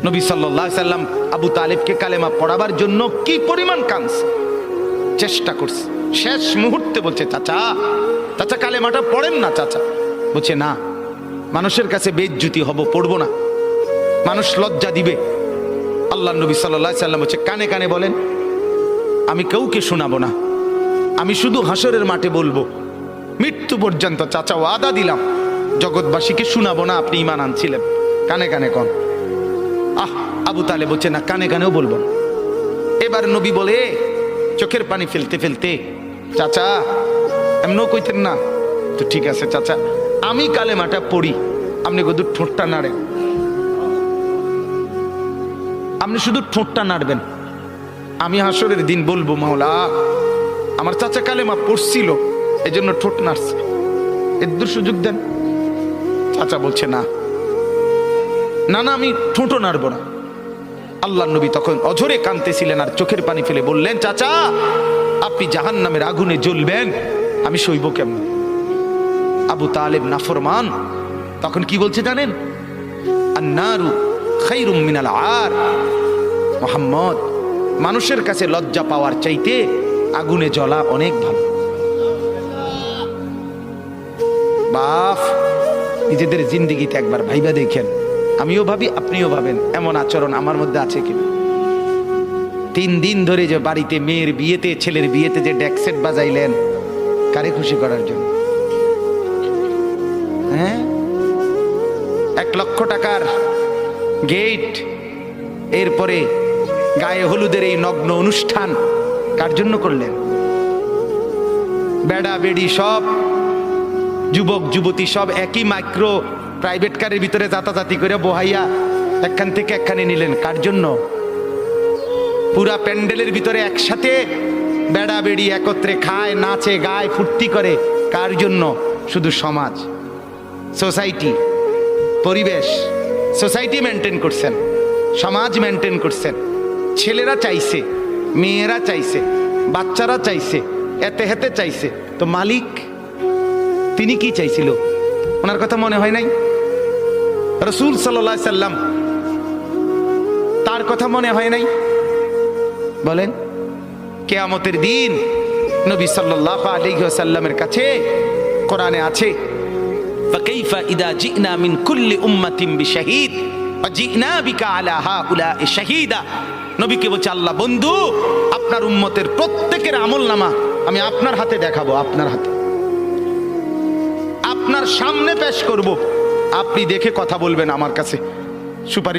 নবী সাল্লাল্লাহু আলাইহি সাল্লাম আবু তালেবকে কালেমা পড়াবার জন্য কি পরিমাণ কাঁদছে, চেষ্টা করছে। শেষ মুহূর্তে বলছে, চাচা চাচা কালেমাটা পড়েন না চাচা। বলছে না, মানুষের কাছে বেইজ্জতি হব, পড়বো না, মানুষ লজ্জা দিবে। আল্লাহ নবী সাল্লাল্লাহু আলাইহি সাল্লাম বলছে, কানে কানে বলেন, আমি কাউকে শোনাবো না, আমি শুধু হাসরের মাঠে বলবো, মৃত্যু পর্যন্ত চাচা ওয়াদা দিলাম জগৎবাসীকে শোনাবো না আপনি ঈমান আনছিলেন, কানে কানে কন। আবু তালেব বলছে না, কানে কানেও বলবো না। এবার নবী বলে চোখের পানি ফেলতে ফেলতে, চাচা এমনও কইতেন না তো, ঠিক আছে চাচা আমি কালেমাটা পড়ি, আপনি শুধু ঠোঁটটা নাড়েন, আপনি শুধু ঠোঁটটা নাড়বেন, আমি হাসরের দিন বলবো মাওলা আমার চাচা কালেমা পড়ছিল এজন্য ঠোঁট নাড়ছে, এর সুযোগ দেন। চাচা বলছে না না না, আমি ঠোঁটও নাড়বো না। আল্লাহ নবী তখন অঝরে কাঁদতেছিলেন আর চোখের পানি ফেলে বললেন, চাচা আপনি জাহান্নামের আগুনে জ্বলবেন, আমি সইব কেমন? আবু তালেব নাফরমান তখন কি বলছে জানেন? আন্নারু খায়রুম মিনাল আর। মুহাম্মদ, মানুষের কাছে লজ্জা পাওয়ার চাইতে আগুনে জ্বলা অনেক ভালো। বাপ, নিজেদের জিন্দেগিতে একবার ভাইবা দেখেন, আমিও ভাবি আপনিও ভাবেন এমন আচরণ আমার মধ্যে আছে কিনা। 3 দিন ধরে যে বাড়িতে মেয়ের বিয়েতে, ছেলের বিয়েতে যে ডেক সেট বাজাইলেন, কারে খুশি করার জন্য? হ্যাঁ, 1 লক্ষ টাকার গেট, এরপরে গায়ে হলুদের এই নগ্ন অনুষ্ঠান কার জন্য করলেন? বেড়া বেড়ি সব, যুবক যুবতী সব একই মাইক্রো প্রাইভেট কারের ভিতরে যাতাযাতি করে বহাইয়া একখান থেকে একখানে নিলেন, কার জন্য? পুরা প্যান্ডেলের ভিতরে একসাথে বেড়া বেড়ি একত্রে খায়, নাচে, গায়, ফুর্তি করে, কার জন্য? শুধু সমাজ, সোসাইটি, পরিবেশ, সোসাইটি মেনটেন করছেন, সমাজ মেনটেন করছেন। ছেলেরা চাইছে, মেয়েরা চাইছে, বাচ্চারা চাইছে, এতে হেতে চাইছে, তো মালিক তিনি কি চাইছিল? ওনার কথা মনে হয় নাই? রাসূল সাল্লাল্লাহু আলাইহি সাল্লাম তার কথা মনে হয় নাই? বলেন, কিয়ামতের দিন নবী সাল্লাল্লাহু আলাইহি ওয়াসাল্লামের কাছে কোরআনে আছে, ফাকাইফা ইদা জিনা মিন কুল্লি উম্মাতিন বিশাহিদ ওয়া জিনা বিকা আলা হাউলা'i শাহীদা। নবীকে বলছে আল্লাহ, বন্ধু আপনার উম্মতের প্রত্যেকের আমলনামা আমি আপনার হাতে দেখাবো, আপনার হাতে, আপনার সামনে পেশ করব, আপনি দেখে কথা বলবেন আমার কাছে সুপারিশ